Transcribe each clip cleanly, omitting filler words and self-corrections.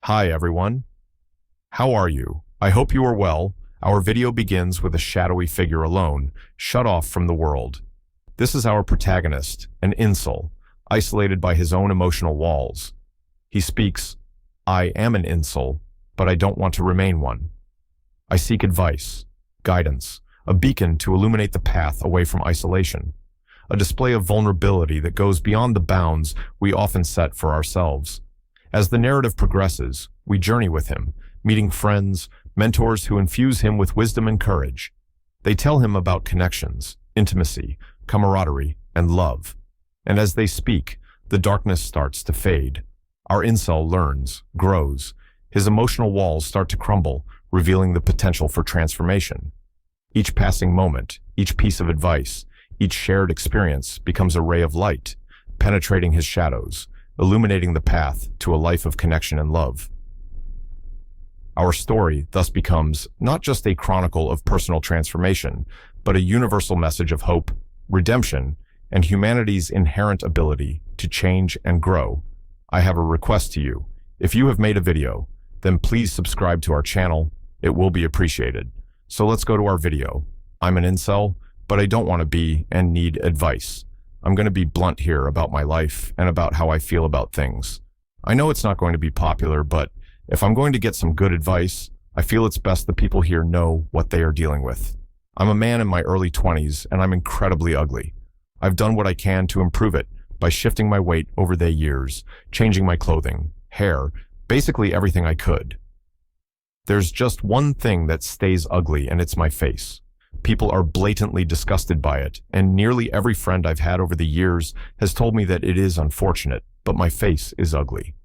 Hi everyone. How are you? I hope you are well. Our video begins with a shadowy figure alone, shut off from the world. This is our protagonist, an incel, isolated by his own emotional walls. He speaks, "I am an incel, but I don't want to remain one. I seek advice, guidance, a beacon to illuminate the path away from isolation, a display of vulnerability that goes beyond the bounds we often set for ourselves." As the narrative progresses, we journey with him, meeting friends, mentors who infuse him with wisdom and courage. They tell him about connections, intimacy, camaraderie, and love. And as they speak, the darkness starts to fade. Our incel learns, grows. His emotional walls start to crumble, revealing the potential for transformation. Each passing moment, each piece of advice, each shared experience becomes a ray of light, penetrating his shadows, illuminating the path to a life of connection and love. Our story thus becomes not just a chronicle of personal transformation, but a universal message of hope, redemption, and humanity's inherent ability to change and grow. I have a request to you. If you have made a video, then please subscribe to our channel. It will be appreciated. So let's go to our video. I'm an incel, but I don't want to be and need advice. I'm going to be blunt here about my life and about how I feel about things. I know it's not going to be popular, but if I'm going to get some good advice, I feel it's best that people here know what they are dealing with. I'm a man in my early 20s, and I'm incredibly ugly. I've done what I can to improve it by shifting my weight over the years, changing my clothing, hair, basically everything I could. There's just one thing that stays ugly, and it's my face. People are blatantly disgusted by it, and nearly every friend I've had over the years has told me that it is unfortunate, but my face is ugly.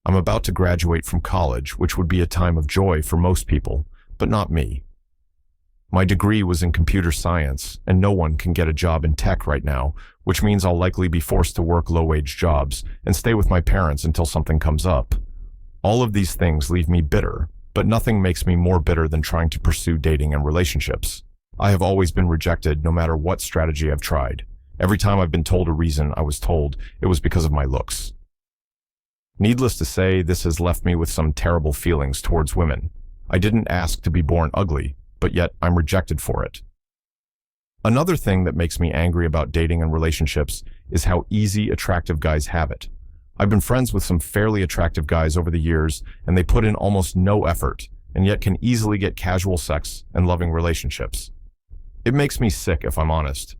I'm about to graduate from college, which would be a time of joy for most people, but not me. My degree was in computer science, and no one can get a job in tech right now, which means I'll likely be forced to work low-wage jobs and stay with my parents until something comes up. All of these things leave me bitter, but nothing makes me more bitter than trying to pursue dating and relationships. I have always been rejected no matter what strategy I've tried. Every time I've been told a reason, I was told it was because of my looks. Needless to say, this has left me with some terrible feelings towards women. I didn't ask to be born ugly, but yet I'm rejected for it. Another thing that makes me angry about dating and relationships is how easy attractive guys have it. I've been friends with some fairly attractive guys over the years, and they put in almost no effort, and yet can easily get casual sex and loving relationships. It makes me sick, if I'm honest.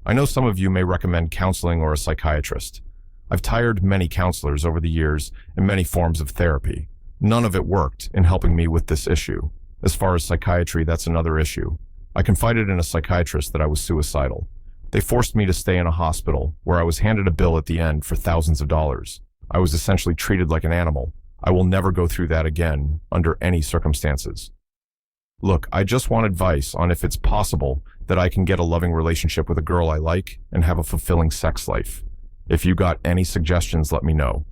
I know some of you may recommend counseling or a psychiatrist. I've tired many counselors over the years and many forms of therapy. None of it worked in helping me with this issue. As far as psychiatry, that's another issue. I confided in a psychiatrist that I was suicidal. They forced me to stay in a hospital where I was handed a bill at the end for thousands of dollars. I was essentially treated like an animal. I will never go through that again under any circumstances. Look, I just want advice on if it's possible that I can get a loving relationship with a girl I like and have a fulfilling sex life. If you got any suggestions, let me know.